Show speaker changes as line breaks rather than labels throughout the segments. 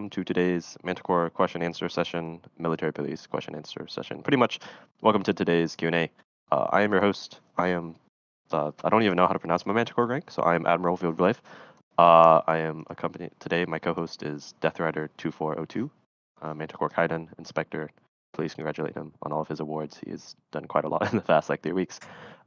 welcome to today's Manticore question answer session, military police question answer session. Pretty much, welcome to today's Q&A. I am your host. I don't even know how to pronounce my Manticore rank, so I am Admiral Field Glaive. I am accompanied today. My co-host is Death Rider 2402, Manticore Kaiden Inspector. Please congratulate him on all of his awards. He has done quite a lot in the past 3 weeks.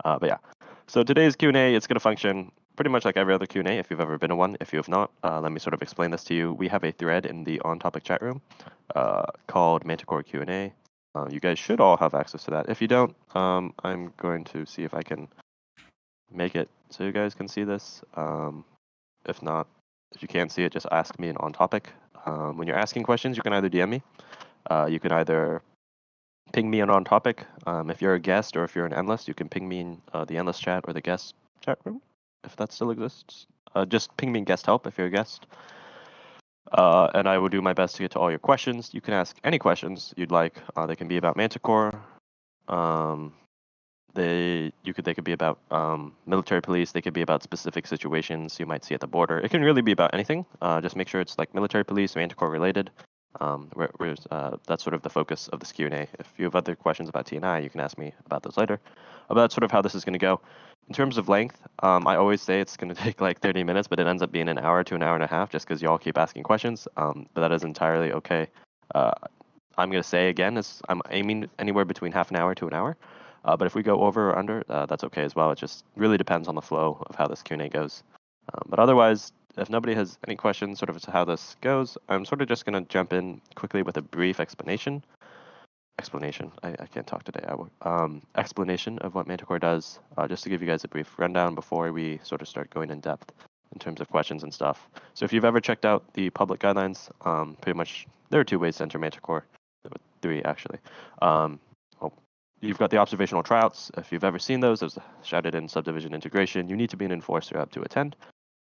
But yeah, so today's Q&A, it's going to function pretty much like every other Q&A if you've ever been to one. If you have not, let me sort of explain this to you. We have a thread in the on-topic chat room called Manticore Q&A. You guys should all have access to that. If you don't, I'm going to see if I can make it so you guys can see this. If not, if you can't see it, just ask me an on-topic. When you're asking questions, you can either DM me. You can either ping me an on-topic. If you're a guest or if you're an endless, you can ping me in the endless chat or the guest chat room, if that still exists. Just ping me in guest help if you're a guest. And I will do my best to get to all your questions. You can ask any questions you'd like. They can be about Manticore. They could be about military police. They could be about specific situations you might see at the border. It can really be about anything. Just make sure it's like military police, Manticore related. That's sort of the focus of this Q&A. If you have other questions about TNI, you can ask me about those later. But that's sort of how this is going to go. In terms of length, I always say it's going to take 30 minutes, but it ends up being an hour to an hour and a half just because y'all keep asking questions. But that is entirely okay. I'm going to say again, I'm aiming anywhere between half an hour to an hour. But if we go over or under, that's okay as well. It just really depends on the flow of how this Q&A goes. But otherwise, if nobody has any questions sort of as to how this goes, I'm sort of just going to jump in quickly with a brief explanation. I can't talk today. Explanation of what Manticore does, just to give you guys a brief rundown before we sort of start going in depth in terms of questions and stuff. So if you've ever checked out the public guidelines, pretty much there are 2 ways to enter Manticore. 3 actually. You've got the observational tryouts. If you've ever seen those shouted in subdivision integration. You need to be an enforcer up to attend.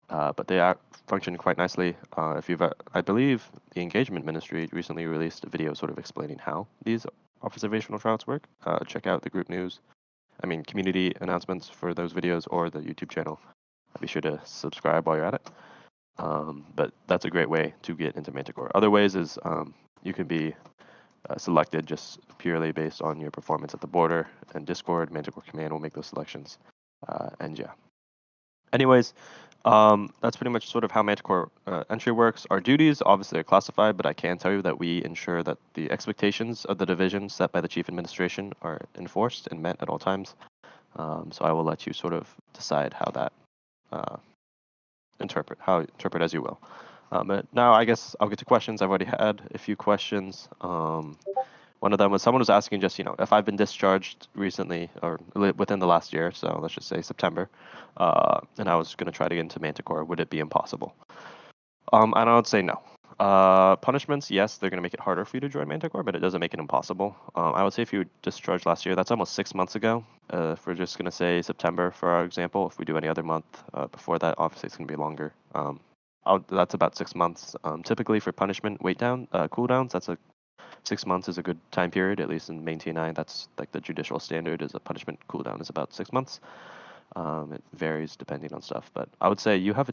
But they function quite nicely. I believe the engagement ministry recently released a video sort of explaining how these observational tryouts work. Check out the group news, community announcements for those videos or the YouTube channel. Be sure to subscribe while you're at it. But that's a great way to get into Manticore. Other ways is you can be selected just purely based on your performance at the border, and Discord, Manticore Command will make those selections. And yeah. Anyways, that's pretty much sort of how Manticore entry works. Our duties obviously are classified, but I can tell you that we ensure that the expectations of the division set by the Chief Administration are enforced and met at all times. So I will let you sort of decide how that interpret as you will. But now I guess I'll get to questions. I've already had a few questions. One of them was someone was asking just, if I've been discharged recently or within the last year, so let's just say September, and I was going to try to get into Manticore, would it be impossible? And I would say no. Punishments, yes, they're going to make it harder for you to join Manticore, but it doesn't make it impossible. I would say if you were discharged last year, that's almost 6 months ago. If we're just going to say September for our example, if we do any other month before that, obviously it's going to be longer. That's about 6 months. Typically for punishment cooldowns, that's 6 months is a good time period, at least in main TNI. That's like the judicial standard is a punishment cooldown is about 6 months. It varies depending on stuff, but I would say you have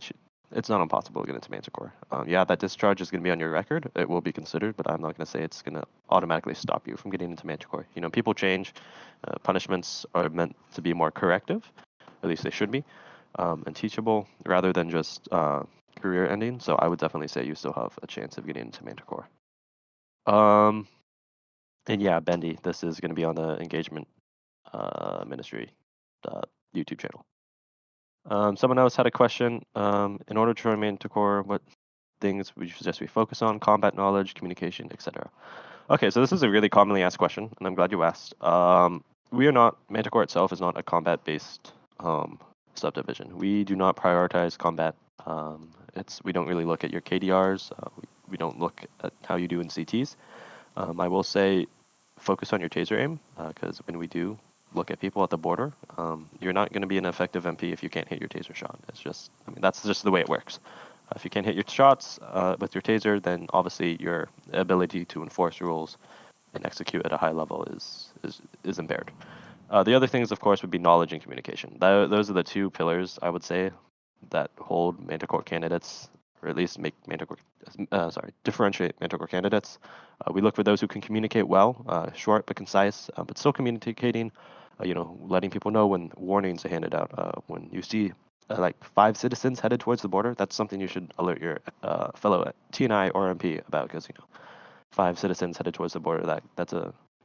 it's not impossible to get into Manticore. Yeah, that discharge is going to be on your record. It will be considered, but I'm not going to say it's going to automatically stop you from getting into Manticore. People change. Punishments are meant to be more corrective, at least they should be, and teachable rather than just career ending. So I would definitely say you still have a chance of getting into Manticore. And yeah, Bendy, this is going to be on the engagement ministry YouTube channel. Someone else had a question. In order to remain Manticore, what things would you suggest we focus on? Combat knowledge, communication, etc. Okay, so this is a really commonly asked question, and I'm glad you asked. Manticore itself is not a combat-based subdivision. We do not prioritize combat. We don't really look at your KDRs. We don't look at how you do in CTs. I will say focus on your taser aim, because when we do look at people at the border, you're not going to be an effective MP if you can't hit your taser shot. That's just the way it works. If you can't hit your shots with your taser, then obviously your ability to enforce rules and execute at a high level is impaired. The other things, of course, would be knowledge and communication. Those are the 2 pillars, I would say, that hold Manticore candidates or at least make differentiate Manticore candidates. We look for those who can communicate well, short but concise, but still communicating. Letting people know when warnings are handed out. When you see like 5 citizens headed towards the border, that's something you should alert your fellow TNI or MP about, because 5 citizens headed towards the border, that's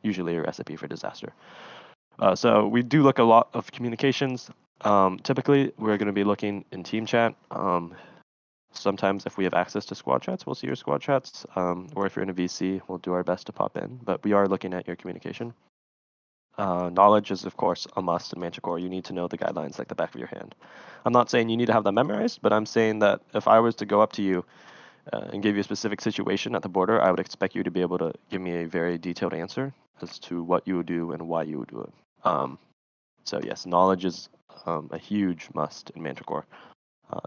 usually a recipe for disaster. So we do look a lot of communications. Typically, we're going to be looking in team chat. Sometimes if we have access to squad chats, we'll see your squad chats. Or if you're in a VC, we'll do our best to pop in. But we are looking at your communication. Knowledge is, of course, a must in Manticore. You need to know the guidelines like the back of your hand. I'm not saying you need to have them memorized, but I'm saying that if I was to go up to you and give you a specific situation at the border, I would expect you to be able to give me a very detailed answer as to what you would do and why you would do it. So yes, knowledge is a huge must in Manticore.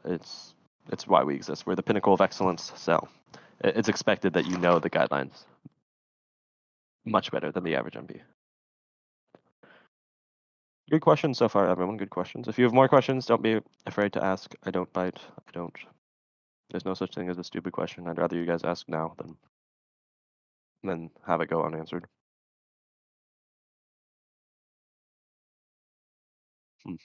It's why we exist. We're the pinnacle of excellence, so it's expected that you know the guidelines much better than the average MP. Good questions so far, everyone. Good questions. If you have more questions, don't be afraid to ask. I don't bite. I don't. There's no such thing as a stupid question. I'd rather you guys ask now than have it go unanswered. Hmm.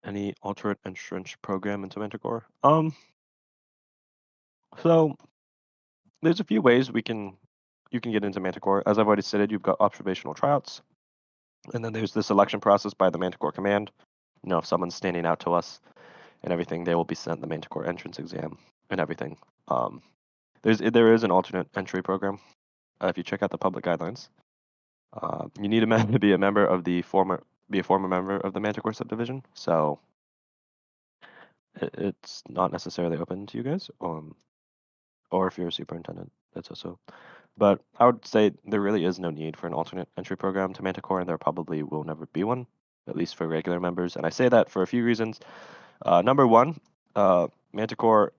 Any alternate entrance program into Manticore? So there's a few ways you can get into Manticore. As I've already stated, you've got observational tryouts, and then there's the selection process by the Manticore command. If someone's standing out to us and everything, they will be sent the Manticore entrance exam and everything. There is an alternate entry program. If you check out the public guidelines, you need to be a member of the former member of the Manticore subdivision. So it's not necessarily open to you guys, or if you're a superintendent, that's also. But I would say there really is no need for an alternate entry program to Manticore, and there probably will never be one, at least for regular members. And I say that for a few reasons. Number one, Manticore,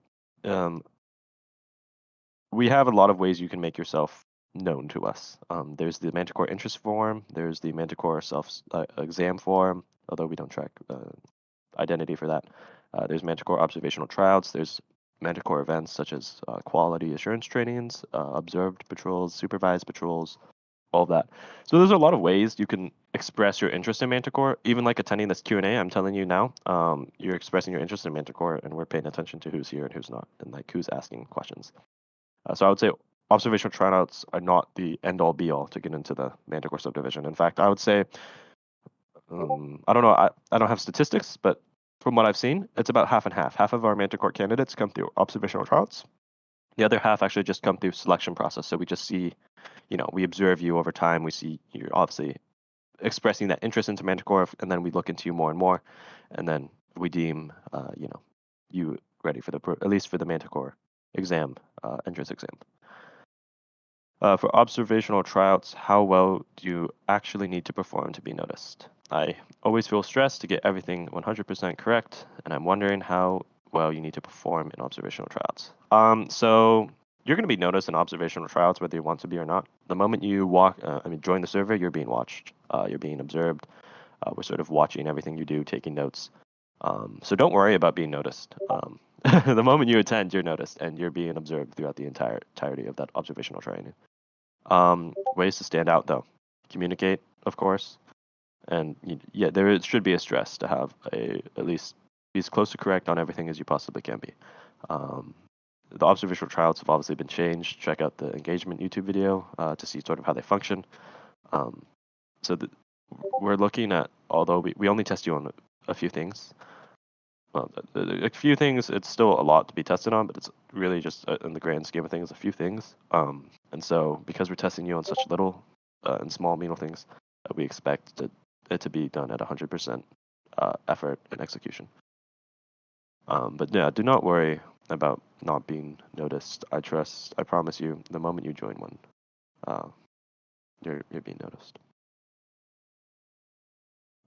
we have a lot of ways you can make yourself known to us. There's the Manticore interest form. There's the Manticore self exam form, although we don't track identity for that. There's Manticore observational tryouts. There's Manticore events such as quality assurance trainings, observed patrols, supervised patrols, all of that. So there's a lot of ways you can express your interest in Manticore. Even like attending this Q&A, I'm telling you now, you're expressing your interest in Manticore, and we're paying attention to who's here and who's not, and like who's asking questions. So I would say observational tryouts are not the end-all be-all to get into the Manticore subdivision. In fact, I would say, I don't know, I don't have statistics, but from what I've seen, it's about half and half. Half of our Manticore candidates come through observational tryouts. The other half actually just come through selection process. So we just see, we observe you over time. We see you're obviously expressing that interest into Manticore, and then we look into you more and more, and then we deem, you ready for at least for the Manticore exam, entrance exam. For observational tryouts, how well do you actually need to perform to be noticed? I always feel stressed to get everything 100% correct, and I'm wondering how well you need to perform in observational tryouts. So you're going to be noticed in observational tryouts whether you want to be or not. The moment you join the server, you're being watched. You're being observed. We're sort of watching everything you do, taking notes. So don't worry about being noticed. The moment you attend, you're noticed, and you're being observed throughout the entirety of that observational training. Ways to stand out, though. Communicate, of course. And there should be a stress to have at least be as close to correct on everything as you possibly can be. The observational tryouts have obviously been changed. Check out the engagement YouTube video to see sort of how they function. We're looking at, although we only test you on a few things. Well, a few things, it's still a lot to be tested on, but it's really just in the grand scheme of things, a few things. And so because we're testing you on such little and small meaningful things, we expect it to be done at 100% effort and execution. But yeah, do not worry about not being noticed. I promise you, the moment you join one, you're being noticed.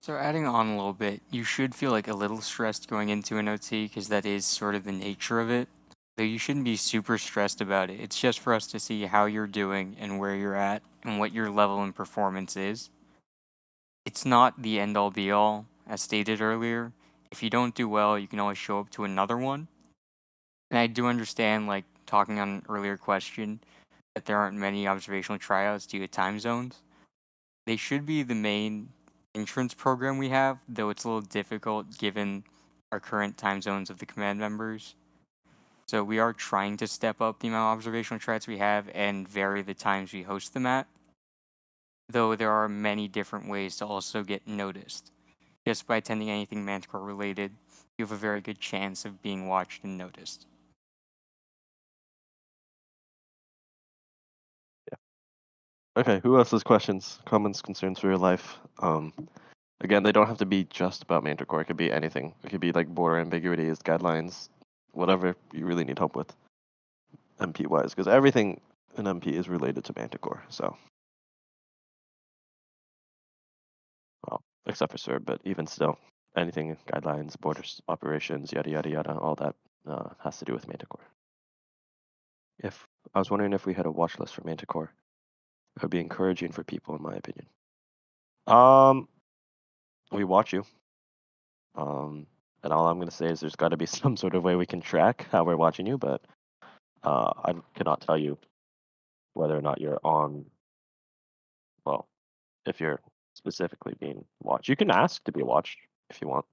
So adding on a little bit, you should feel like a little stressed going into an OT because that is sort of the nature of it. Though you shouldn't be super stressed about it. It's just for us to see how you're doing and where you're at and what your level and performance is. It's not the end all be all, as stated earlier. If you don't do well, you can always show up to another one. And I do understand, like, talking on an earlier question, that there aren't many observational tryouts due to time zones. They should be the main entrance program we have, though it's a little difficult given our current time zones of the command members. So we are trying to step up the amount of observational tryouts we have and vary the times we host them at, though there are many different ways to also get noticed. Just by attending anything Manticore related, you have a very good chance of being watched and noticed.
Okay, who else has questions, comments, concerns for your life? Again, they don't have to be just about Manticore. It could be anything. It could be like border ambiguities, guidelines, whatever you really need help with, MP wise, because everything in MP is related to Manticore. So, well, except for Cerb, but even still, anything guidelines, borders, operations, yada yada yada, all that has to do with Manticore. If I was wondering if we had a watch list for Manticore, it would be encouraging for people, in my opinion. We watch you. And all I'm going to say is there's got to be some sort of way we can track how we're watching you, but I cannot tell you whether or not you're on, well, if you're specifically being watched. You can ask to be watched if you want.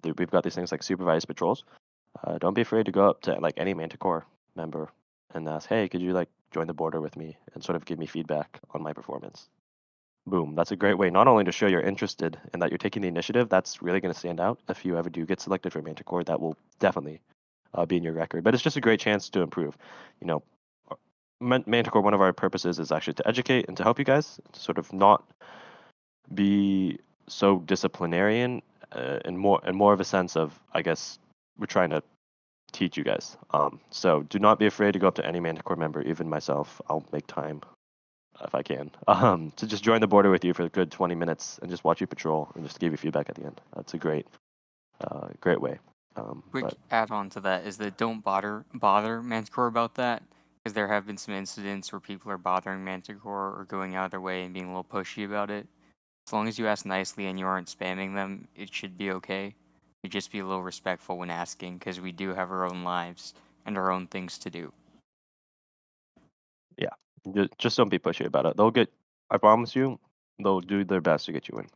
We've got these things like supervised patrols. Don't be afraid to go up to like any Manticore member and ask, hey, could you like join the border with me and sort of give me feedback on my performance? Boom. That's a great way not only to show you're interested and that you're taking the initiative, that's really going to stand out. If you ever do get selected for Manticore, that will definitely be in your record. But it's just a great chance to improve. You know, Manticore, one of our purposes is actually to educate and to help you guys, to sort of not be so disciplinarian, and more of a sense of, I guess, we're trying to teach you guys. So do not be afraid to go up to any Manticore member, even myself. I'll make time if I can, to just join the border with you for a good 20 minutes and just watch you patrol and just give you feedback at the end. That's a great way.
Quick
But
add on to that is that don't bother Manticore about that, because there have been some incidents where people are bothering Manticore or going out of their way and being a little pushy about it. As long as you ask nicely and you aren't spamming them, it should be okay. You just be a little respectful when asking, because we do have our own lives and our own things to do.
yeah, just don't be pushy about it. I promise you, they'll do their best to get you in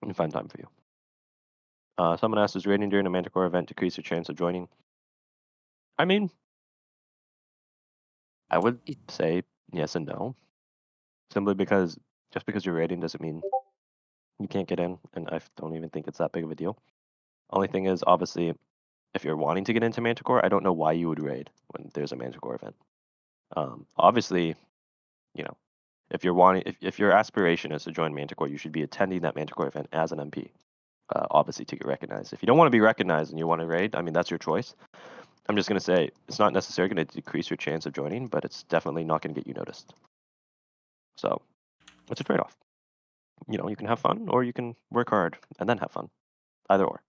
and find time for you. Someone asked, does raiding during a Manticore event decrease your chance of joining? I mean, I would
It,
say yes and no, simply because just because you're raiding doesn't mean you can't get in, and I don't even think it's that big of a deal. Only thing is, obviously, if you're wanting to get into Manticore, I don't know why you would raid when there's a Manticore event. Obviously, you know, if your aspiration is to join Manticore, you should be attending that Manticore event as an MP, obviously to get recognized. If you don't want to be recognized and you want to raid, I mean, that's your choice. I'm just going to say it's not necessarily going to decrease your chance of joining, but it's definitely not going to get you noticed. So it's a trade-off. You can have fun or you can work hard and then have fun. Either or.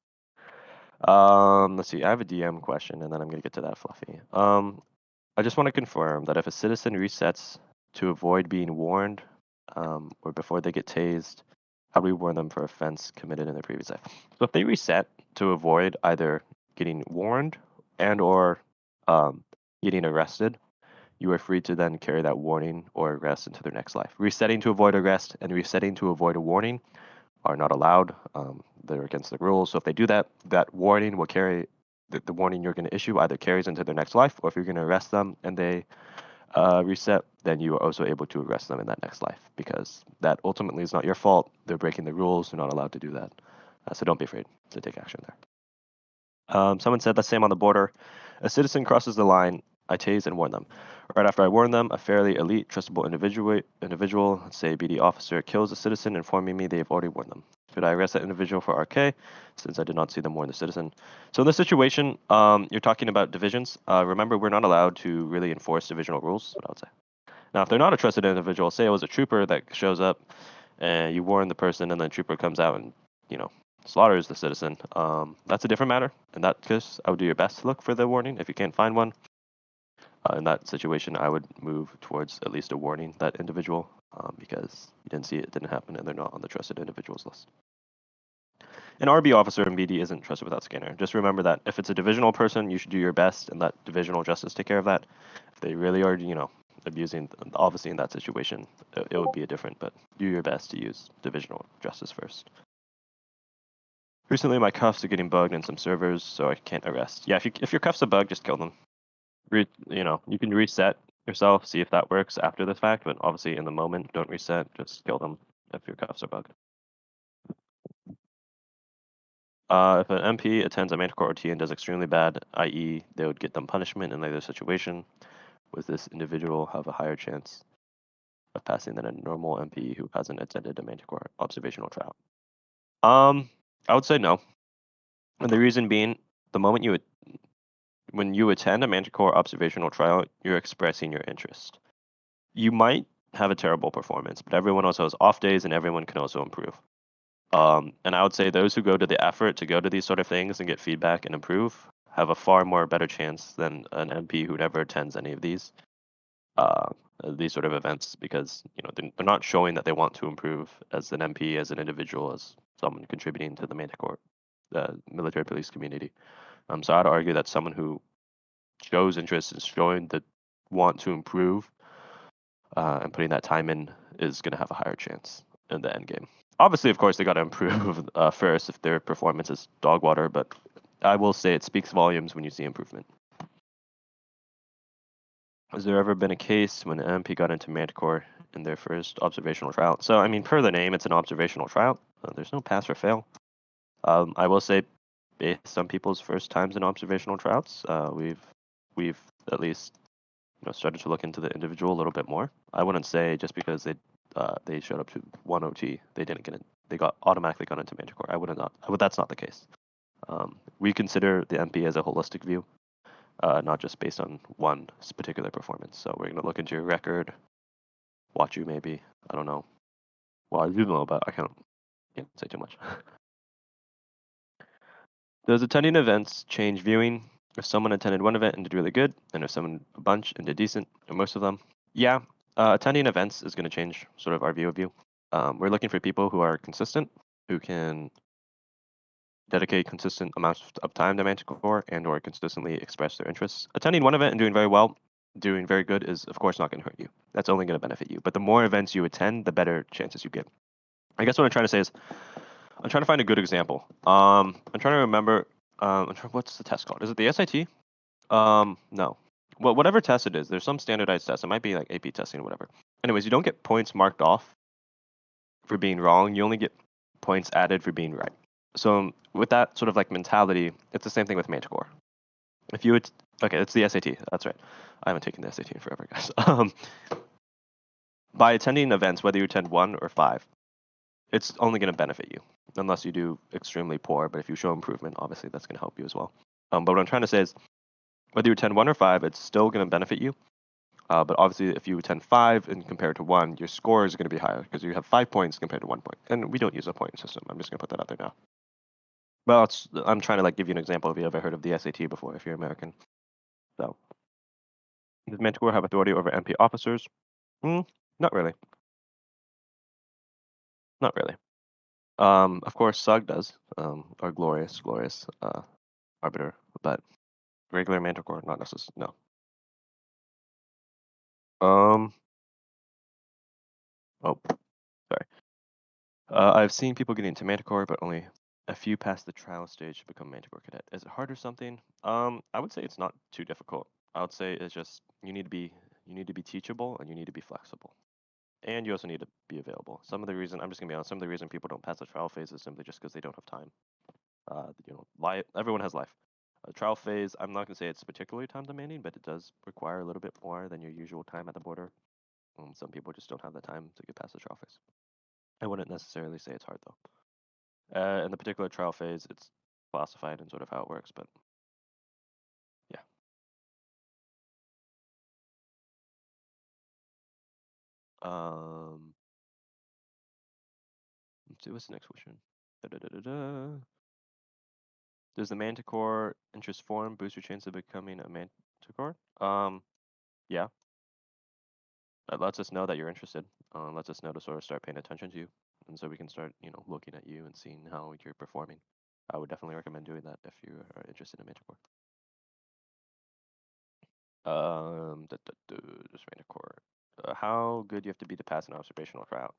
Let's see. I have a DM question, and then I'm going to get to that, Fluffy. I just want to confirm that if a citizen resets to avoid being warned, or before they get tased, how do we warn them for offense committed in their previous life? So if they reset to avoid either getting warned and or getting arrested, you are free to then carry that warning or arrest into their next life. Resetting to avoid arrest and resetting to avoid a warning are not allowed. They're against the rules. So if they do that, that warning will carry the warning you're going to issue either carries into their next life, or if you're going to arrest them and they reset, then you are also able to arrest them in that next life because that ultimately is not your fault. They're breaking the rules. They're not allowed to do that. So don't be afraid to take action there. Someone said the same on the border. A citizen crosses the line. I tase and warn them. Right after I warn them, a fairly elite, trustable individual, say BD officer, kills a citizen, informing me they have already warned them. Should I arrest that individual for RK, since I did not see them warn the citizen? So in this situation, you're talking about divisions. Remember, we're not allowed to really enforce divisional rules, what I would say. Now, if they're not a trusted individual, say it was a trooper that shows up, and you warn the person, and then the trooper comes out and, slaughters the citizen, that's a different matter. In that case, I would do your best to look for the warning. If you can't find one, in that situation, I would move towards at least a warning that individual, because you didn't see it, didn't happen, and they're not on the trusted individuals list. an RB officer in BD isn't trusted without scanner. Just remember that if it's a divisional person, you should do your best and let divisional justice take care of that. If they really are, abusing, obviously in that situation, it would be a different, but do your best to use divisional justice first. Recently, my cuffs are getting bugged in some servers, so I can't arrest. Yeah, if your cuffs are bugged, just kill them. You can reset yourself, see if that works after the fact, but obviously in the moment, don't reset, just kill them if your cuffs are bugged. If an MP attends a Manticore OT and does extremely bad, i.e., they would get them punishment in either situation, would this individual have a higher chance of passing than a normal MP who hasn't attended a Manticore observational trial? I would say no. And the reason being, the moment when you attend a Manticore observational trial, you're expressing your interest. You might have a terrible performance, but everyone also has off days and everyone can also improve. And I would say those who go to the effort to go to these sort of things and get feedback and improve have a far more better chance than an MP who never attends any of uh, these sort of events because they're not showing that they want to improve as an MP, as an individual, as someone contributing to the Manticore, the military police community. So I'd argue that someone who shows interest and showing the want to improve and putting that time in is going to have a higher chance in the end game. Obviously, of course, they got to improve first if their performance is dog water, but I will say it speaks volumes when you see improvement. Has there ever been a case when an MP got into Manticore in their first observational trial? So, I mean, per the name, it's an observational trial. There's no pass or fail. I will say, based on people's first times in observational trials, we've at least started to look into the individual a little bit more. I wouldn't say just because they showed up to one OT, they didn't get in. They got automatically got into Manticore. That's not the case. We consider the MP as a holistic view, not just based on one particular performance. So we're gonna look into your record, watch you maybe. I don't know. Well, I do know, but I can't say too much. Does attending events change viewing? If someone attended one event and did really good, and if someone a bunch and did decent, or most of them, yeah, attending events is going to change sort of our view of you. We're looking for people who are consistent, who can dedicate consistent amounts of time to Manticore and/or consistently express their interests. Attending one event and doing very well, doing very good is of course not going to hurt you. That's only going to benefit you. But the more events you attend, the better chances you get. I guess what I'm trying to say is I'm trying to find a good example. I'm trying to remember. What's the test called? Is it the SAT? No. Well, whatever test it is, there's some standardized test. It might be like AP testing or whatever. Anyways, you don't get points marked off for being wrong. You only get points added for being right. So with that sort of like mentality, it's the same thing with Manticore. If you would, okay, it's the SAT. That's right. I haven't taken the SAT in forever, guys. By attending events, whether you attend 1 or 5, it's only going to benefit you, unless you do extremely poor. But if you show improvement, obviously that's going to help you as well. But what I'm trying to say is, whether you attend 1 or 5, it's still going to benefit you. But obviously, if you attend 5 and compared to 1, your score is going to be higher because you have 5 points compared to 1 point. And we don't use a point system. I'm just going to put that out there now. Well, I'm trying to like give you an example if you ever heard of the SAT before, if you're American. So, does Manticore have authority over MP officers? Not really. Not really. Of course, Sug does. Our glorious arbiter, but regular Manticore, not necessarily. No. Oh, sorry. I've seen people getting into Manticore, but only a few past the trial stage to become Manticore cadet. Is it hard or something? I would say it's not too difficult. I would say it's just you need to be teachable and you need to be flexible. And you also need to be available. I'm just gonna be honest, some of the reason people don't pass the trial phase is simply just because they don't have time. Everyone has life. A trial phase, I'm not gonna say it's particularly time demanding, but it does require a little bit more than your usual time at the border. Some people just don't have the time to get past the trial phase. I wouldn't necessarily say it's hard though. In the particular trial phase, it's classified and sort of how it works, but yeah. Um, let's see, what's the next question? Da-da-da-da-da. Does the Manticore interest form boost your chance of becoming a Manticore? Yeah. That lets us know that you're interested. Lets us know to sort of start paying attention to you, and so we can start, looking at you and seeing how you're performing. I would definitely recommend doing that if you are interested in Manticore. Just Manticore. How good you have to be to pass an observational tryout?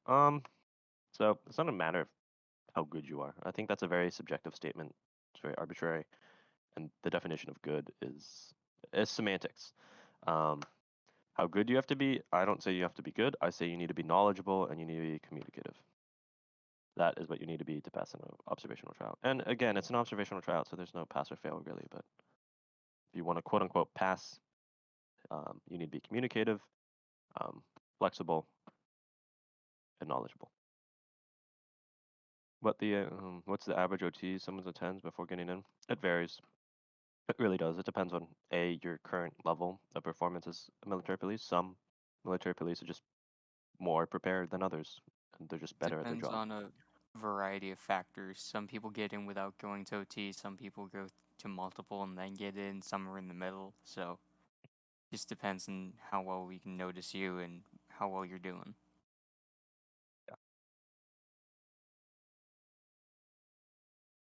So it's not a matter of how good you are. I think that's a very subjective statement. It's very arbitrary, and the definition of good is semantics. Um, how good you have to be? I don't say you have to be good. I say you need to be knowledgeable and you need to be communicative. That is what you need to be to pass an observational tryout. And again, it's an observational tryout, so there's no pass or fail really. But if you want to quote unquote pass, you need to be communicative, flexible, and knowledgeable. What's the average OT someone's attends before getting in? It varies. It really does. It depends on your current level of performance as a military police. Some military police are just more prepared than others, and they're just better at their
Depends
job.
on a variety of factors. Some people get in without going to OT, some people go to multiple and then get in, some are in the middle. So just depends on how well we can notice you and how well you're doing.
Yeah.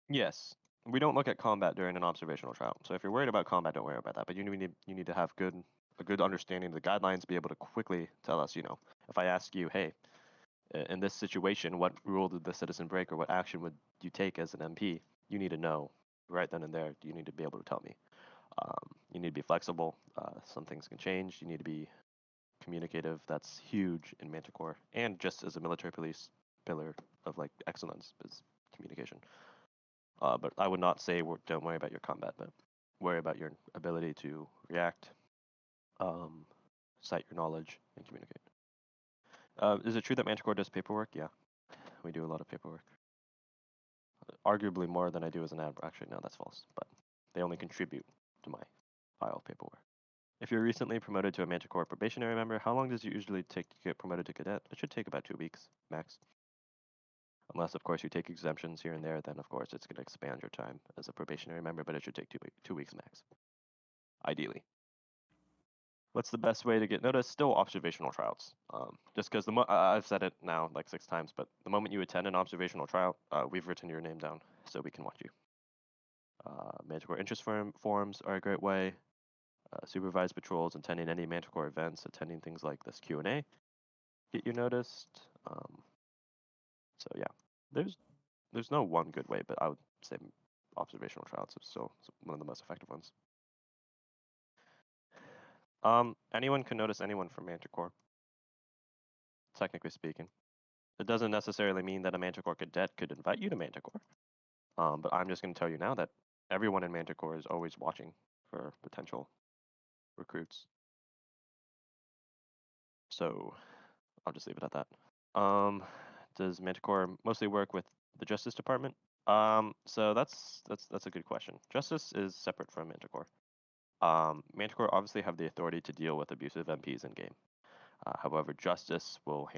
Yes, we don't look at combat during an observational trial. So if you're worried about combat, don't worry about that. But you need to have a good understanding of the guidelines, be able to quickly tell us. If I ask you, hey, in this situation, what rule did the citizen break, or what action would you take as an MP? You need to know right then and there. You need to be able to tell me. You need to be flexible. Some things can change. You need to be communicative. That's huge in Manticore, and just as a military police pillar of like excellence is communication. But I would not say don't worry about your combat, but worry about your ability to react, um, cite your knowledge, and communicate. Is it true that Manticore does paperwork? Yeah, we do a lot of paperwork. Arguably more than I do as an admiral. Actually, no, that's false. But they only contribute to my pile of paperwork. If you're recently promoted to a Manticore probationary member, how long does it usually take to get promoted to cadet? It should take about 2 weeks max. Unless, of course, you take exemptions here and there, then of course it's going to expand your time as a probationary member, but it should take 2 weeks max, ideally. What's the best way to get noticed? Still observational tryouts. Just because I've said it now like 6 times, but the moment you attend an observational tryout, we've written your name down so we can watch you. Manticore interest forums are a great way. Supervised patrols, attending any Manticore events, attending things like this Q&A, get you noticed. So yeah, there's no one good way, but I would say observational tryouts is still one of the most effective ones. Anyone can notice anyone from Manticore, technically speaking. It doesn't necessarily mean that a Manticore cadet could invite you to Manticore. But I'm just going to tell you now that everyone in Manticore is always watching for potential recruits. So I'll just leave it at that. Does Manticore mostly work with the Justice Department? So that's a good question. Justice is separate from Manticore. Manticore obviously have the authority to deal with abusive MPs in game. However, Justice will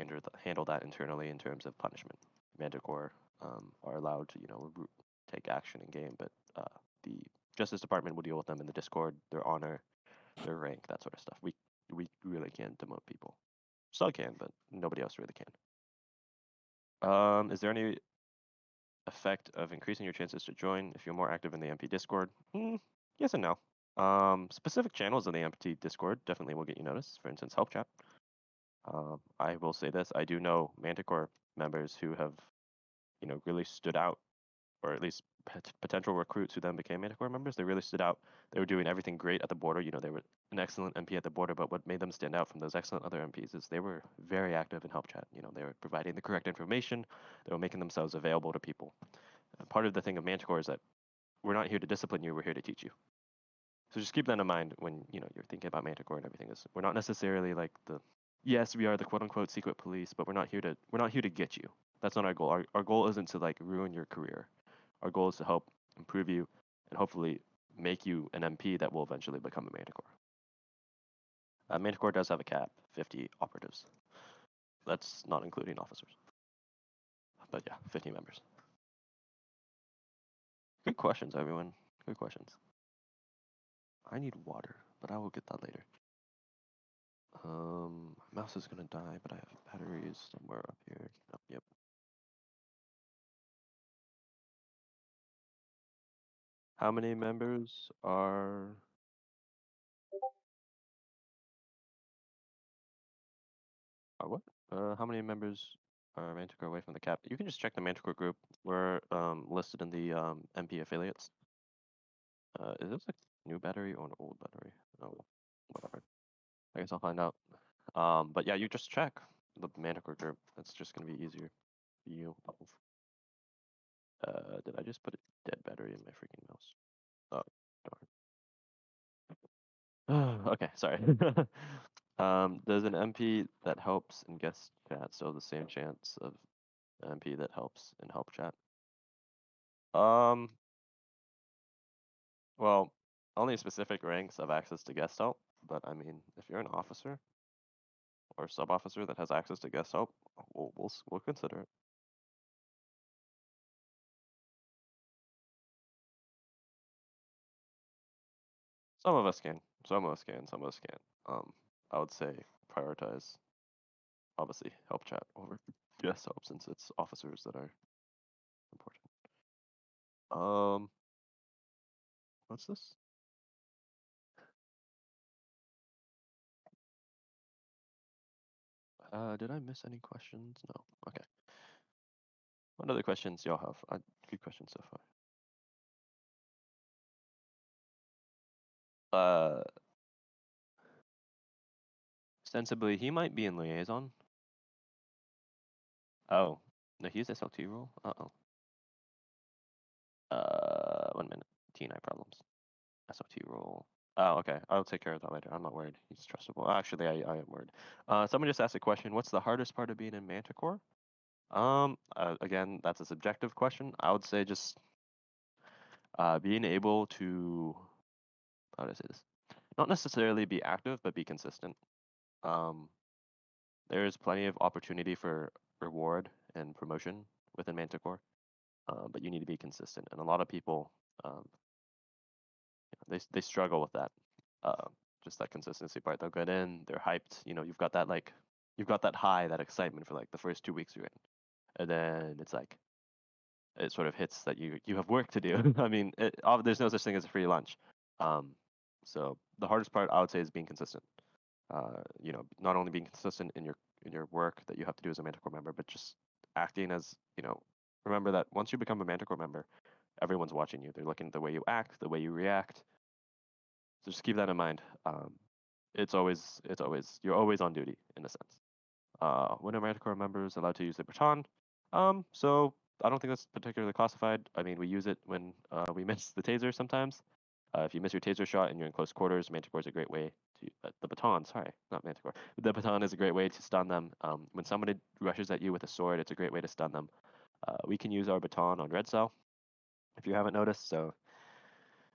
handle that internally in terms of punishment. Manticore are allowed to take action in game, but the Justice Department will deal with them in the Discord, their honor, their rank, that sort of stuff. We really can't demote people. Still can, but nobody else really can. Is there any effect of increasing your chances to join if you're more active in the MP Discord? Yes and no. Specific channels in the MP Discord definitely will get you noticed. For instance, Help Chat. I will say this: I do know Manticore members who have, really stood out, or at least potential recruits who then became Manticore members. They really stood out. They were doing everything great at the border. They were an excellent MP at the border. But what made them stand out from those excellent other MPs is they were very active in Help Chat. They were providing the correct information. They were making themselves available to people. Part of the thing of Manticore is that we're not here to discipline you. We're here to teach you. So just keep that in mind when you're thinking about Manticore and everything. Is we're not necessarily like yes, we are the quote unquote secret police, but we're not here to get you. That's not our goal. Our goal isn't to like ruin your career. Our goal is to help improve you and hopefully make you an MP that will eventually become a Manticore. Manticore does have a cap, 50 operatives. That's not including officers. But yeah, 50 members. Good questions, everyone. Good questions. I need water, but I will get that later. My mouse is gonna die, but I have batteries somewhere up here. Oh, yep. How many members are... what? How many members are Manticore away from the cap? You can just check the Manticore group. We're listed in the MP affiliates. Is this a new battery or an old battery? Oh, whatever. I guess I'll find out. But yeah, you just check the Manticore group. That's just gonna be easier for you. Did I just put a dead battery in my freaking mouse? Oh, darn. Okay, sorry. There's an MP that helps in guest chat, so the same chance of an MP that helps in help chat. Well, only specific ranks have access to guest help, but I mean, if you're an officer or sub-officer that has access to guest help, we'll consider it. Some of us can, some of us can, some of us can't. I would say prioritize, obviously, help chat over guest help since it's officers that are important. What's this? Did I miss any questions? No. Okay. What other questions y'all have? Good questions so far. Ostensibly, he might be in liaison. Oh, no, he's SLT role. Uh-oh. 1 minute. T9 problems. SLT role. Oh, okay. I'll take care of that later. I'm not worried. He's trustable. Actually, I am worried. Someone just asked a question. What's the hardest part of being in Manticore? Again, that's a subjective question. I would say just being able to, how do I say this? Not necessarily be active, but be consistent. There's plenty of opportunity for reward and promotion within Manticore, but you need to be consistent. And a lot of people, they struggle with that. Just that consistency part. They'll get in, they're hyped. You've got that high, that excitement for like the first 2 weeks you're in, and then it's like it sort of hits that you have work to do. I mean, there's no such thing as a free lunch. So the hardest part I would say is being consistent. Not only being consistent in your work that you have to do as a Manticore member, but just acting as, remember that once you become a Manticore member, everyone's watching you. They're looking at the way you act, the way you react. So just keep that in mind. It's always you're always on duty in a sense. When a Manticore member is allowed to use the baton, so I don't think that's particularly classified. I mean, we use it when we miss the taser sometimes. If you miss your taser shot and you're in close quarters, Manticore is a great way to the baton. Sorry, not Manticore. The baton is a great way to stun them. When somebody rushes at you with a sword, it's a great way to stun them. We can use our baton on red cell, if you haven't noticed. So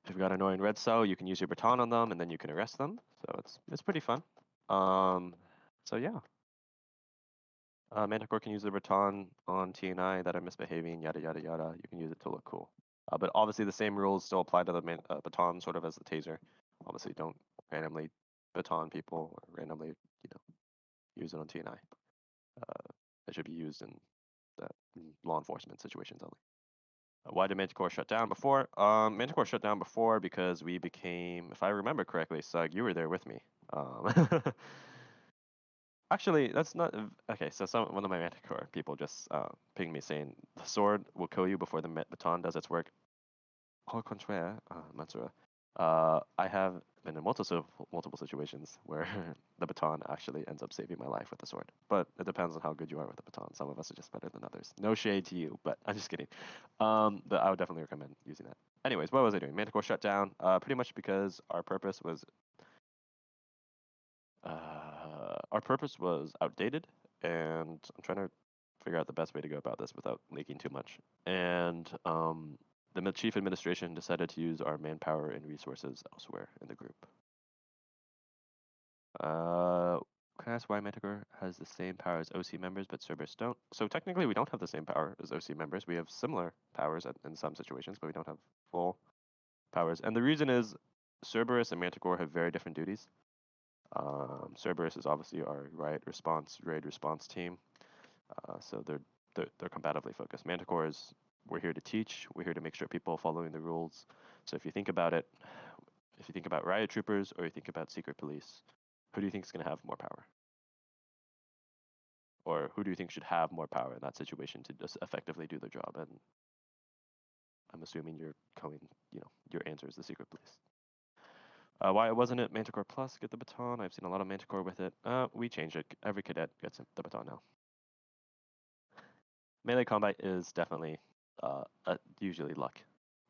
if you've got an annoying red cell, you can use your baton on them, and then you can arrest them. So it's pretty fun. So yeah. Manticore can use the baton on TNI that are misbehaving, yada yada yada. You can use it to look cool. But obviously the same rules still apply to the baton, sort of as the taser. Obviously, don't randomly baton people or randomly, use it on TNI. It should be used in law enforcement situations only. Why did Manticore shut down before? Manticore shut down before because we became, if I remember correctly, Sug, you were there with me. Actually, that's not okay. So one of my Manticore people just pinged me saying the sword will kill you before the baton does its work. Au contraire, Matsura. I have been in multiple situations where the baton actually ends up saving my life with the sword. But it depends on how good you are with the baton. Some of us are just better than others. No shade to you, but I'm just kidding. But I would definitely recommend using that. Anyways, what was I doing? Manticore shut down pretty much because our purpose was outdated, and I'm trying to figure out the best way to go about this without leaking too much. And the chief administration decided to use our manpower and resources elsewhere in the group. Can I ask why Manticore has the same power as OC members, but Cerberus don't? So technically, we don't have the same power as OC members. We have similar powers in some situations, but we don't have full powers. And the reason is Cerberus and Manticore have very different duties. Cerberus is obviously our raid response team, so they're competitively focused. Manticore is we're here to teach. We're here to make sure people are following the rules. So if you think about it, if you think about riot troopers or you think about secret police, who do you think is going to have more power? Or who do you think should have more power in that situation to just effectively do their job? And I'm assuming you're going, your answer is the secret police. Why wasn't it Manticore Plus get the baton? I've seen a lot of Manticore with it. We changed it. Every cadet gets the baton now. Melee combat is definitely usually luck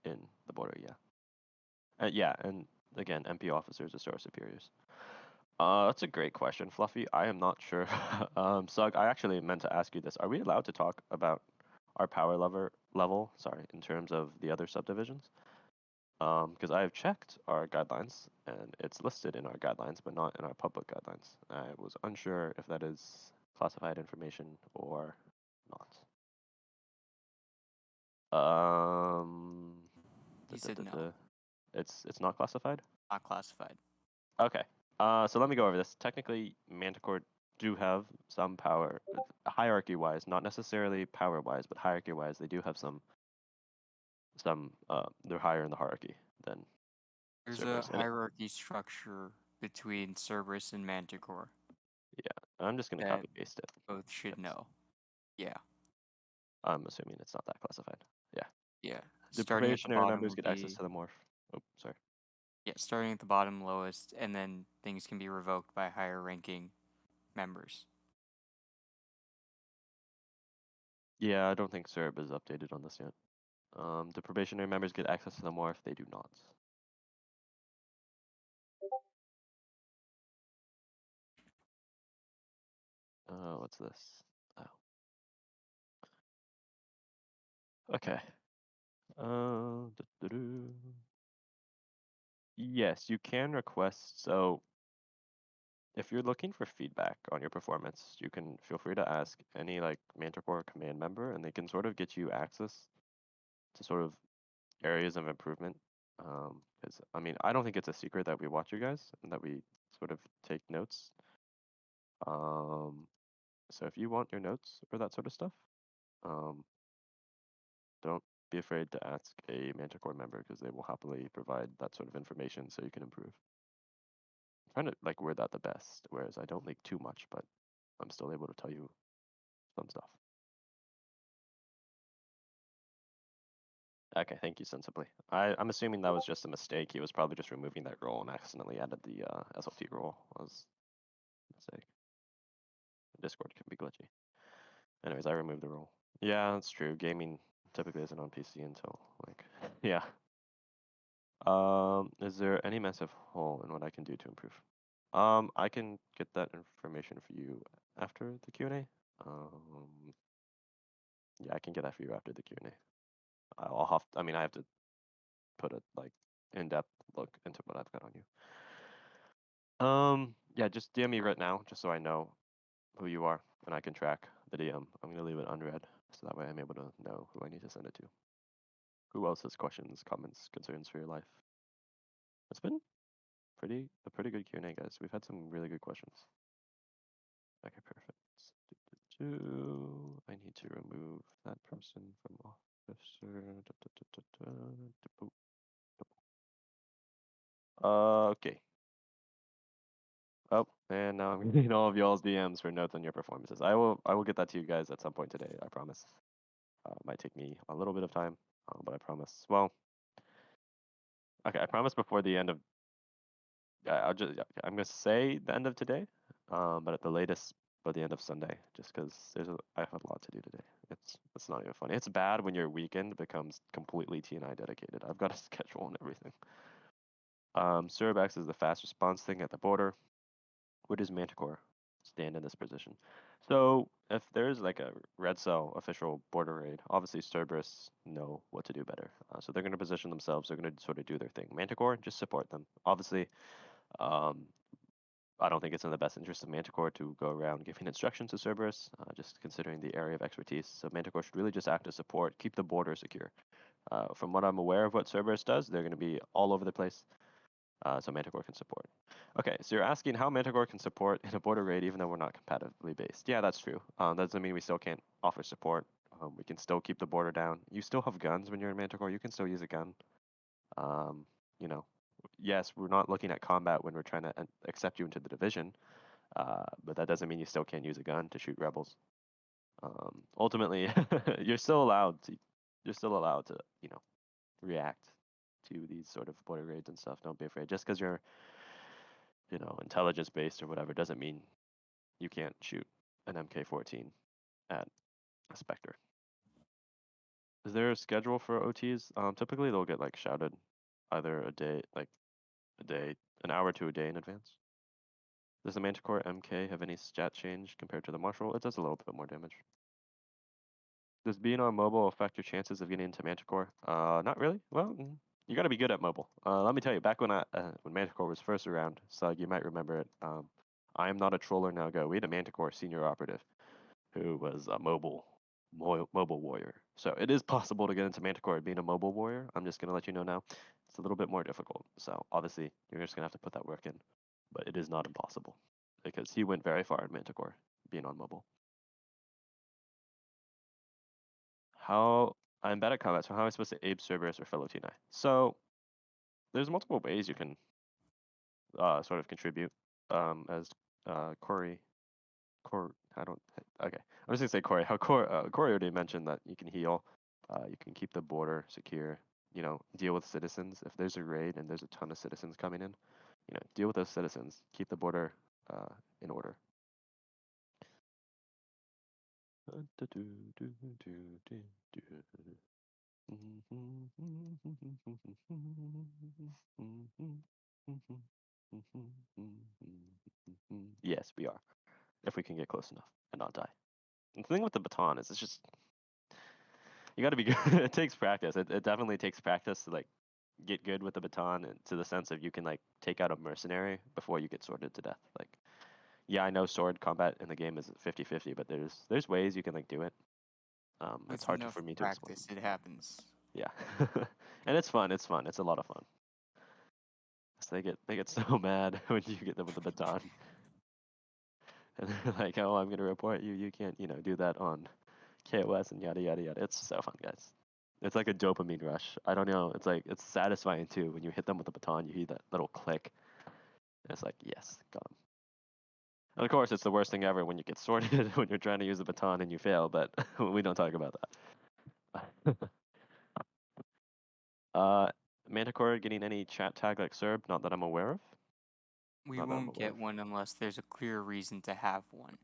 in the border, yeah. Yeah, and again, MP officers are star superiors. That's a great question, Fluffy. I am not sure. Sug, I actually meant to ask you this. Are we allowed to talk about our power level, sorry, in terms of the other subdivisions? Because I have checked our guidelines, and it's listed in our guidelines, but not in our public guidelines. I was unsure if that is classified information or not. Um,
He said no,
it's not classified?
not classified.
Okay. So let me go over this. Technically, Manticore do have some power, hierarchy-wise, not necessarily power-wise, but hierarchy-wise, they do have some. They're higher in the hierarchy than
There's a
Cerberus.
hierarchy structure between Cerberus and Manticore
Yeah, I'm just gonna
that
copy paste it.
both should
'Cause
know. Yeah,
I'm assuming it's not that classified. Yeah.
yeah.
The
Starting at the
probationary
bottom
members
would
get access
be
to the morph. Oh, sorry.
yeah, starting at the bottom lowest, and then things can be revoked by higher ranking members.
Yeah, I don't think Cerb is updated on this yet. The probationary members get access to the morph. They do not. What's this? Oh. Okay. Doo-doo-doo. Yes, you can request. So if you're looking for feedback on your performance, you can feel free to ask any like Manticore command member, and they can sort of get you access to sort of areas of improvement. Because I mean, I don't think it's a secret that we watch you guys and that we sort of take notes. Um, so if you want your notes or that sort of stuff, um, don't be afraid to ask a Manticore member because they will happily provide that sort of information so you can improve. I'm trying to like word that the best, whereas I don't leak too much, but I'm still able to tell you some stuff. Okay, thank you, Sensibly. I'm assuming that was just a mistake. He was probably just removing that role and accidentally added the SLT role. Was a mistake. Discord can be glitchy. Anyways, I removed the role. Yeah, that's true. Gaming typically isn't on PC until like yeah. Is there any massive hole in what I can do to improve? I can get that information for you after the Q&A. Yeah, I can get that for you after the Q&A. I mean, I have to put a like in-depth look into what I've got on you. Yeah, just DM me right now, just so I know who you are and I can track the DM. I'm gonna leave it unread, so that way I'm able to know who I need to send it to. Who else has questions, comments, concerns for your life? It's been a pretty good Q&A, guys. We've had some really good questions. Okay, perfect. I need to remove that person from officer. Okay. Oh, and now I'm getting all of y'all's DMs for notes on your performances. I will get that to you guys at some point today. I promise. It might take me a little bit of time, but I promise. Well, okay, I promise before the end of. I'm gonna say the end of today, but at the latest by the end of Sunday, just because I have a lot to do today. It's not even funny. It's bad when your weekend becomes completely TNI dedicated. I've got a schedule and everything. Cerberus is the fast response thing at the border. Where does Manticore stand in this position? So if there's like a red cell official border raid, obviously Cerberus know what to do better. So they're going to position themselves. They're going to sort of do their thing. Manticore, just support them. Obviously, um, I don't think it's in the best interest of Manticore to go around giving instructions to Cerberus, just considering the area of expertise. So Manticore should really just act as support, keep the border secure. From what I'm aware of what Cerberus does, they're going to be all over the place. So Manticore can support. Okay, so you're asking how Manticore can support in a border raid even though we're not competitively based. Yeah, that's true. That doesn't mean we still can't offer support. We can still keep the border down. You still have guns when you're in Manticore. You can still use a gun. Um, you know, yes, we're not looking at combat when we're trying to accept you into the division, but that doesn't mean you still can't use a gun to shoot rebels. Ultimately, you're still allowed to. You're still allowed to, react to these sort of border raids and stuff. Don't be afraid. Just because you're, intelligence based or whatever, doesn't mean you can't shoot an MK14 at a Spectre. Is there a schedule for OTs? Typically they'll get like shouted either a day, an hour to a day in advance. Does the Manticore MK have any stat change compared to the Marshal? It does a little bit more damage. Does being on mobile affect your chances of getting into Manticore? Not really. Well, you got to be good at mobile. Let me tell you, back when Manticore was first around, so you might remember it. I am not a troller now. Go. We had a Manticore senior operative who was a mobile warrior. So it is possible to get into Manticore being a mobile warrior. I'm just gonna let you know now. It's a little bit more difficult. So obviously you're just gonna have to put that work in, but it is not impossible because he went very far in Manticore being on mobile. How I'm bad at combat, so how am I supposed to aid Cerberus or fellow T9? So there's multiple ways you can sort of contribute. As Corey, I don't. Okay, I'm just gonna say Corey. How Corey already mentioned that you can heal, you can keep the border secure. Deal with citizens. If there's a raid and there's a ton of citizens coming in, deal with those citizens. Keep the border in order. Yes, we are. If we can get close enough and not die. And the thing with the baton is it's just you got to be good. It takes practice. It definitely takes practice to like get good with the baton and to the sense of you can like take out a mercenary before you get sworded to death. Like, yeah, I know sword combat in the game is 50-50, but there's ways you can like do it. It's
With
hard
enough
for me to explain.
practice, it happens.
Yeah, and it's fun. It's fun. It's a lot of fun. So they get so mad when you get them with the baton, and they're like, "Oh, I'm gonna report you. You can't, do that on KOS and yada yada yada." It's so fun, guys. It's like a dopamine rush. I don't know. It's like it's satisfying too when you hit them with the baton. You hear that little click. And it's like, yes, got him. And of course, it's the worst thing ever when you get sorted when you're trying to use the baton and you fail. But we don't talk about that. uh, Manticore getting any chat tag like Serb? Not that I'm aware of.
We
Not that I'm
won't
aware
get
of.
one unless there's a clear reason to have one.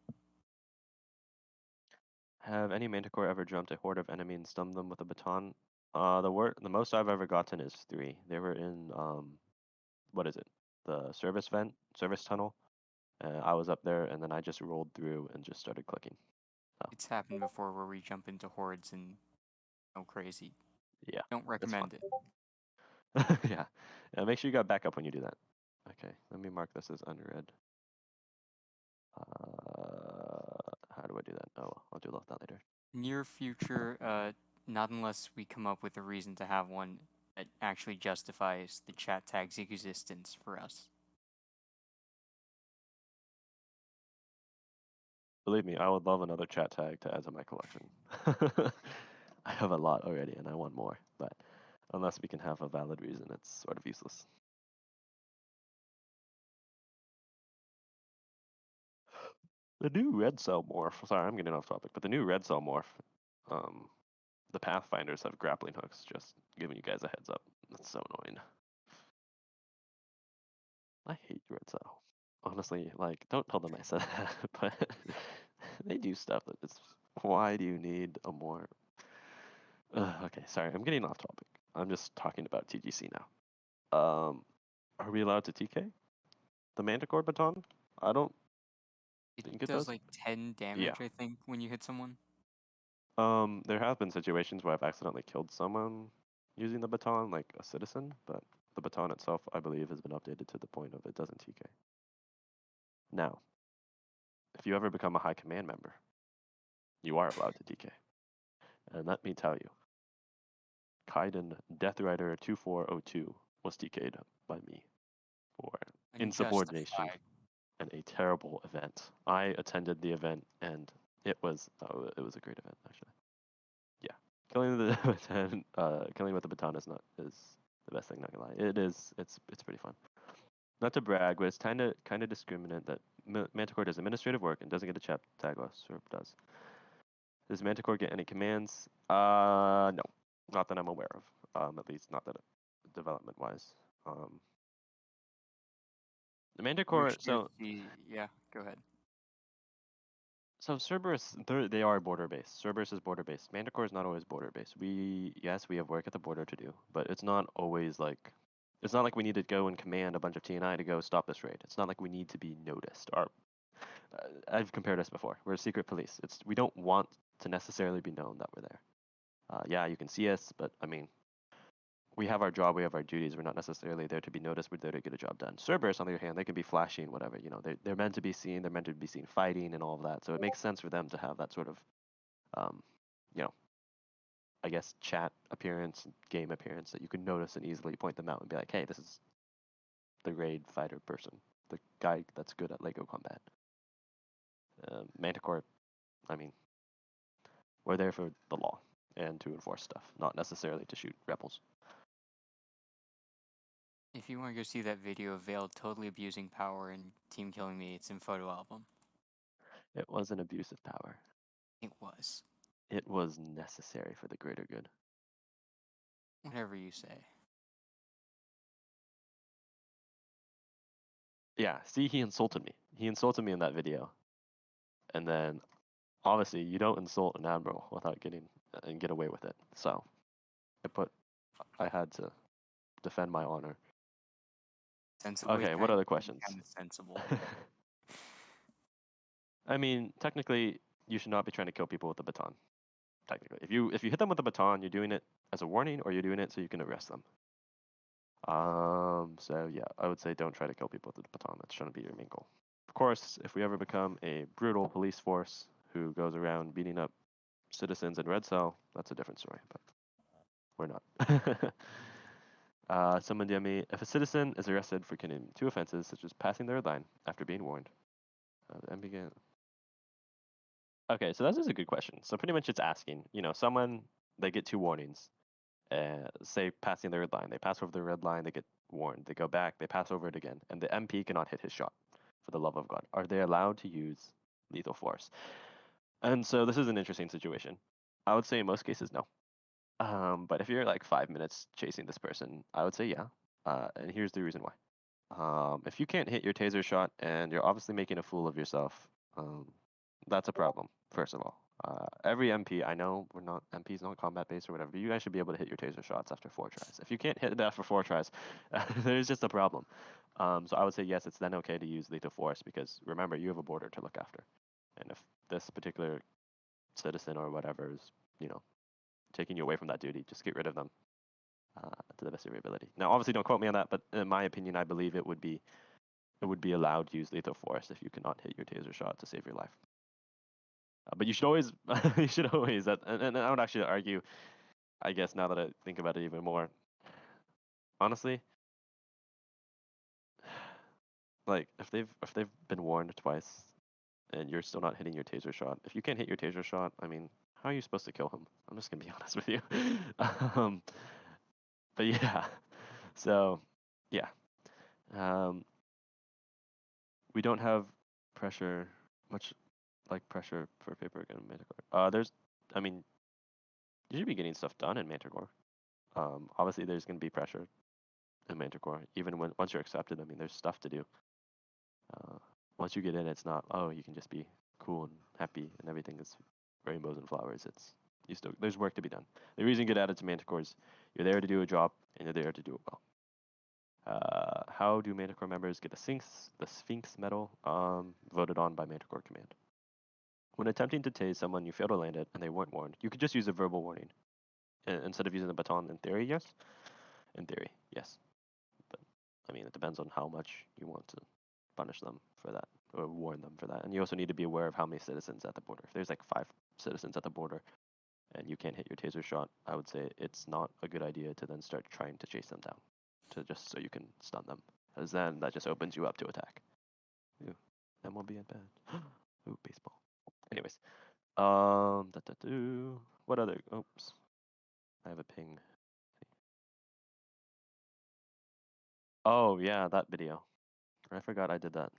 Have any Manticore ever jumped a horde of enemy and stunned them with a baton? The most I've ever gotten is 3. They were in what is it? The service tunnel. I was up there, and then I just rolled through and just started clicking. Oh,
It's happened before where we jump into hordes and go crazy.
yeah,
Don't
it's fun.
recommend it.
Yeah. Make sure you got backup when you do that. Okay, let me mark this as unread. How do I do that? Oh, well, I'll do that later.
Near future, not unless we come up with a reason to have one that actually justifies the chat tag's existence for us.
Believe me, I would love another chat tag to add to my collection. I have a lot already, and I want more, but unless we can have a valid reason, it's sort of useless. The new red cell morph. Sorry, I'm getting off topic, but the new red cell morph. Um, the Pathfinders have grappling hooks. Just giving you guys a heads up. That's so annoying. I hate red cell. Honestly, like, don't tell them I said that, but they do stuff that it's. Why do you need a more? Okay, sorry, I'm getting off topic. I'm just talking about TGC now. Are we allowed to TK the Manticore baton? I don't
It
think it
does
does.
like 10
Yeah.
damage, I think, when you hit someone.
There have been situations where I've accidentally killed someone using the baton, like a citizen, but the baton itself, I believe, has been updated to the point of it doesn't TK. Now, if you ever become a high command member, you are allowed to TK. And let me tell you, Kaiden Death Rider 2402 was TK'd by me for insubordination
Unjustified.
and a terrible event. I attended the event and it was a great event actually. killing the baton, killing with the baton is the best thing. Not gonna lie, it is. It's pretty fun. Not to brag, but it's kind of discriminant that Manticore does administrative work and doesn't get a chat tag while Serp does. Does Manticore get any commands? No, not that I'm aware of. At least not that development wise. The
You
Manticore.
should
So
see. Yeah, go ahead.
so Cerberus, they are border based. Cerberus is border based. Manticore is not always border based. Yes, we have work at the border to do, but it's not always like. It's not like we need to go and command a bunch of TNI to go stop this raid. It's not like we need to be noticed. I've compared us before. We're a secret police. We don't want to necessarily be known that we're there. Yeah, you can see us, but I mean, we have our job, we have our duties. We're not necessarily there to be noticed. We're there to get a job done. Cerberus, on the other hand, they can be flashy and whatever. You know, they're meant to be seen. They're meant to be seen fighting and all of that. So it makes sense for them to have that sort of, um, you know, I guess chat appearance, game appearance that you can notice and easily point them out and be like, hey, this is the raid fighter person, the guy that's good at Lego combat. Manticore, I mean, we're there for the law and to enforce stuff, not necessarily to shoot rebels.
If you want to go see that video of Vale totally abusing power and team killing me, it's in photo album.
It was an abuse of power.
It was.
It was necessary for the greater good.
Whatever you say.
Yeah, see, he insulted me. He insulted me in that video. And then, obviously, you don't insult an admiral without getting and get away with it. So, I had to defend my honor.
Sensibly,
Okay, what other
kind
questions?
of sensible.
I mean, technically, you should not be trying to kill people with a baton. Technically, if you hit them with a baton, you're doing it as a warning, or you're doing it so you can arrest them. So yeah, I would say don't try to kill people with a baton. That shouldn't be your main goal. Of course, if we ever become a brutal police force who goes around beating up citizens in red cell, that's a different story. But we're not. Someone DM me, if a citizen is arrested for committing two offenses, such as passing the red line after being warned, then begin. Okay, so that's just a good question. So pretty much it's asking, someone, they get two warnings. Say passing the red line. They pass over the red line, they get warned. They go back, they pass over it again, and the MP cannot hit his shot. For the love of God, are they allowed to use lethal force? And so this is an interesting situation. I would say in most cases, no. But if you're like 5 minutes chasing this person, I would say yeah. And here's the reason why. If you can't hit your taser shot and you're obviously making a fool of yourself, that's a problem, first of all. Every MP, I know we're not MPs, not combat based or whatever, but you guys should be able to hit your taser shots after 4 tries. If you can't hit it after 4 tries, there's just a problem. So I would say yes, it's then okay to use lethal force because remember, you have a border to look after. And if this particular citizen or whatever is, taking you away from that duty, just get rid of them to the best of your ability. Now, obviously, don't quote me on that, but in my opinion, I believe it would be allowed to use lethal force if you cannot hit your taser shot to save your life. But you should always, and I would actually argue, I guess now that I think about it even more, honestly, like if they've been warned twice and you're still not hitting your taser shot, if you can't hit your taser shot, I mean, how are you supposed to kill him? I'm just gonna be honest with you. um, but yeah, so yeah, um, we don't have pressure much like pressure for paper gun Manticore. I mean, you should be getting stuff done in Manticore. Obviously, there's going to be pressure in Manticore, even once you're accepted. I mean, there's stuff to do. Uh, Once you get in, it's not you can just be cool and happy and everything is rainbows and flowers. There's work to be done. The reason you get added to Manticore is you're there to do a job and you're there to do it well. How do Manticore members get the Sphinx medal? Voted on by Manticore Command. When attempting to tase someone, you fail to land it and they weren't warned. You could just use a verbal warning instead of using the baton. In theory, yes. In theory, yes. But I mean, it depends on how much you want to punish them for that or warn them for that. And you also need to be aware of how many citizens at the border. If there's like 5 citizens at the border and you can't hit your taser shot, I would say it's not a good idea to then start trying to chase them down, to just so you can stun them, because then that just opens you up to attack. Ooh, MLB at bat. Ooh, baseball. Anyways, what other? Oops. I have a ping. Oh yeah, that video. I forgot I did that.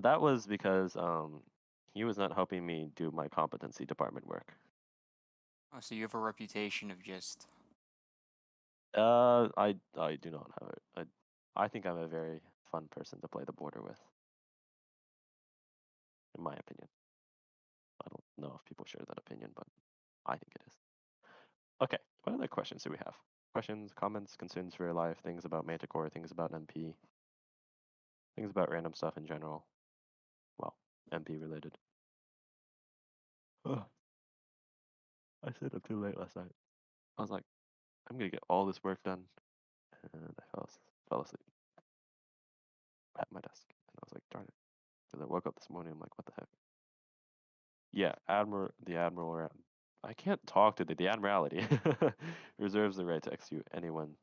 That was because he was not helping me do my competency department work.
Oh, so you have a reputation of just.
I do not have it. I think I'm a very fun person to play the border with, in my opinion. I don't know if people share that opinion, but I think it is. Okay, what other questions do we have? Questions, comments, concerns for your life, things about Manticore, things about MP, things about random stuff in general. Well, MP related. Ugh, I stayed up too late last night. I was like, I'm gonna get all this work done, and I fell asleep at my desk, and I was like, darn it, because I woke up this morning. I'm like, what the heck? Yeah, the admiral. I can't talk to the admiralty reserves the right to execute anyone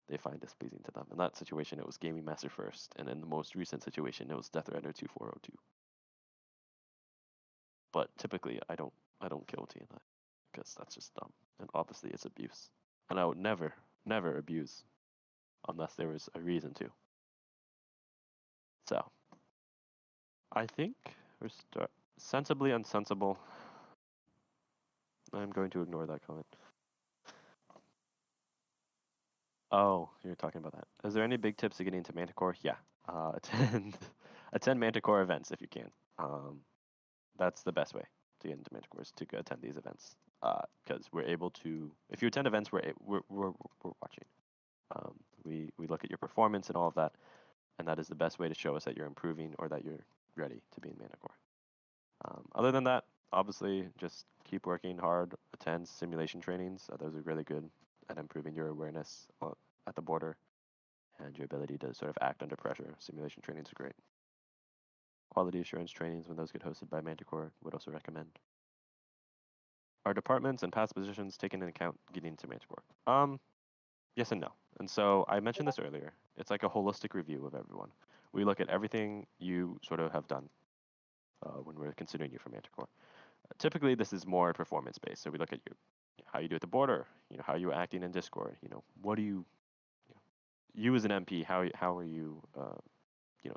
they find displeasing to them. In that situation, it was Gaming Master first, and in the most recent situation, it was Death Rider 2402. But typically, I don't guilty in that because that's just dumb, and obviously it's abuse, and I would never abuse unless there was a reason to. So I think we're sensibly unsensible. I'm going to ignore that comment. Oh, you're talking about that. Is there any big tips to getting into Manticore? Yeah. Attend Manticore events if you can. That's the best way to get into Manticore is to attend these events. Because we're able to, if you attend events, we're watching. We look at your performance and all of that, and that is the best way to show us that you're improving or that you're ready to be in Manticore. Other than that, obviously, just keep working hard. Attend simulation trainings. Those are really good at improving your awareness at the border and your ability to sort of act under pressure. Simulation trainings are great. Quality assurance trainings, when those get hosted by Manticore, would also recommend. Are departments and past positions taken into account getting into Manticore? Yes and no. And so I mentioned this earlier. It's like a holistic review of everyone. We look at everything you sort of have done when we're considering you for Manticore. Typically, this is more performance based. So we look at how you do at the border, how you acting in Discord, what do you as an MP, how are you,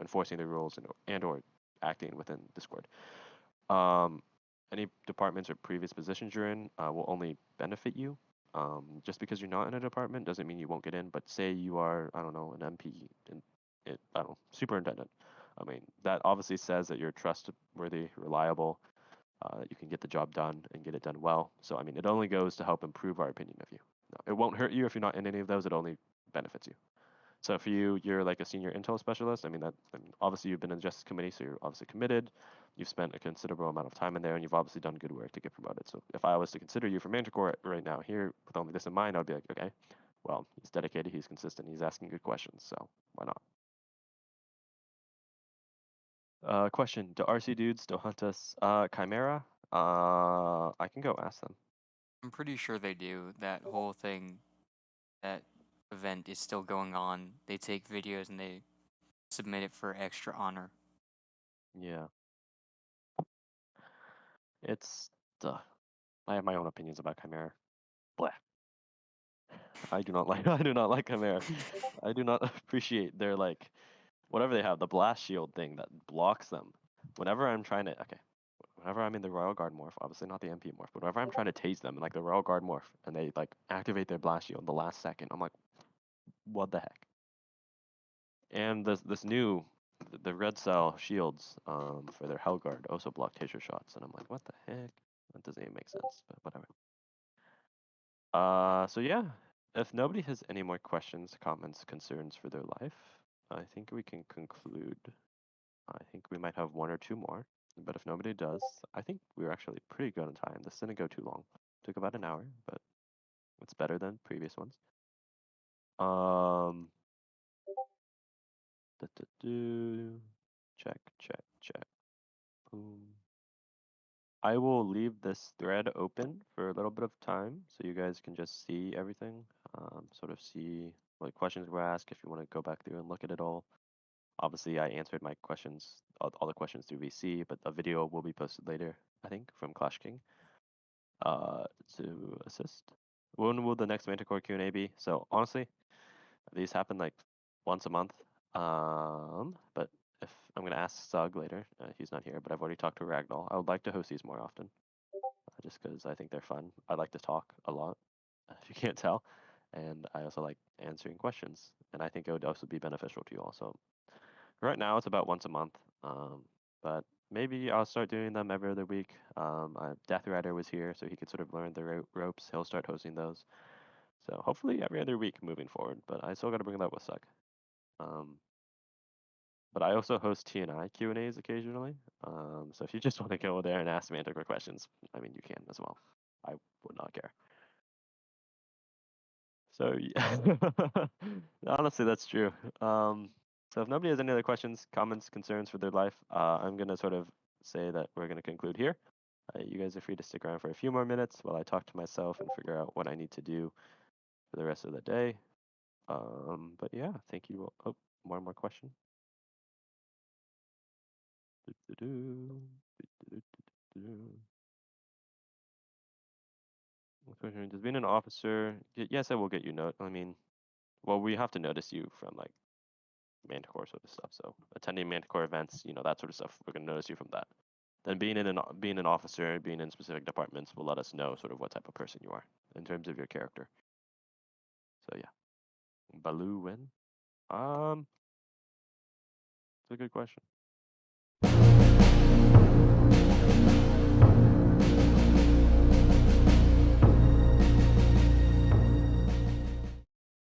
enforcing the rules and or acting within Discord. Um, any departments or previous positions you're in will only benefit you. Just because you're not in a department doesn't mean you won't get in. But say you are, I don't know, an MP, I don't know, superintendent. I mean, that obviously says that you're trustworthy, reliable, that you can get the job done and get it done well. So, I mean, it only goes to help improve our opinion of you. No, it won't hurt you if you're not in any of those. It only benefits you. So for you, you're like a senior intel specialist. I mean, obviously you've been in the Justice Committee, so you're obviously committed. You've spent a considerable amount of time in there, and you've obviously done good work to get promoted. So if I was to consider you for Manticore right now here, with only this in mind, I'd be like, okay, well, he's dedicated, he's consistent, he's asking good questions, so why not? Question: do RC dudes still hunt us? Chimera? I can go ask them.
I'm pretty sure they do. That whole thing, that event is still going on. They take videos and they submit it for extra honor.
Yeah, it's. I have my own opinions about Chimera. Blah. I do not like. I do not like Chimera. I do not appreciate their whatever they have, the blast shield thing that blocks them. Whenever I'm trying to, okay, whenever I'm in the Royal Guard morph, obviously not the MP morph, but whenever I'm trying to tase them in the Royal Guard morph and they activate their blast shield in the last second, I'm like, what the heck? And this new, the red cell shields for their Hell Guard also block taser shots, and I'm like, what the heck? That doesn't even make sense, but whatever. So yeah, if nobody has any more questions, comments, concerns for their life, I think we can conclude. I think we might have one or two more, but if nobody does, I think we were actually pretty good on time. This didn't go too long. Took about an hour, but it's better than previous ones. Um, check, check, check. Boom. I will leave this thread open for a little bit of time so you guys can just see everything, sort of see what questions were asked if you want to go back through and look at it all. Obviously, I answered my questions, all the questions through VC, but a video will be posted later, I think, from Clash King to assist. When will the next Manticore Q&A be? So honestly, these happen like once a month. But if I'm gonna ask Sug later, he's not here, but I've already talked to Ragnall. I would like to host these more often, just because I think they're fun. I like to talk a lot, if you can't tell, and I also like answering questions, and I think it would also be beneficial to you all. So right now it's about once a month, but maybe I'll start doing them every other week. Death Rider was here, so he could sort of learn the ropes. He'll start hosting those. So hopefully every other week moving forward, but I still got to bring that with Suck. But I also host T&I Q&As occasionally. So if you just want to go there and ask Manticore questions, I mean, you can as well. I would not care. So yeah. Honestly, that's true. So if nobody has any other questions, comments, concerns for their life, I'm going to sort of say that we're going to conclude here. You guys are free to stick around for a few more minutes while I talk to myself and figure out what I need to do for the rest of the day. But yeah, thank you. Oh, more question. Does being an officer? Yes, I will get you note. I mean, well, we have to notice you from like Manticore sort of stuff. So attending Manticore events, that sort of stuff. We're gonna notice you from that. Then being an officer, being in specific departments will let us know sort of what type of person you are in terms of your character. So yeah, Baloo when? It's a good question.